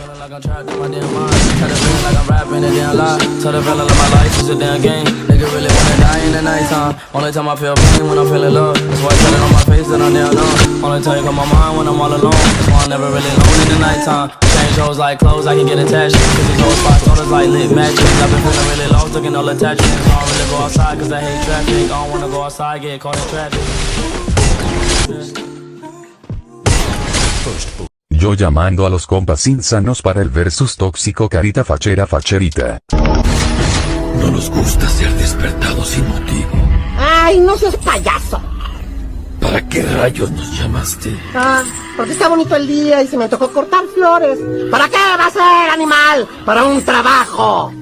feeling like I'm trapped in my damn mind. Had a feeling like I'm rapping a damn lie. Tell the feeling like my life is a damn game. Nigga really wanna die in the nighttime. Only time I feel pain when I'm feeling love. That's why I tell it on my face that I'm damn numb. Only time you come my mind when I'm all alone. That's why I'm never really alone in the nighttime. Change hoes like clothes, I can get attached. Cause these whole spots on us like lit matches. I've been feeling really lost, looking all attachments. I don't really go outside cause I hate traffic. I don't wanna go outside, get caught in traffic. Yo llamando a los compas insanos para el versus tóxico carita fachera facherita. No nos gusta ser despertados sin motivo. Ay, no seas payaso. ¿Para qué rayos nos llamaste? Ah, porque está bonito el día y se me tocó cortar flores. ¿Para qué va a ser, animal? Para un trabajo.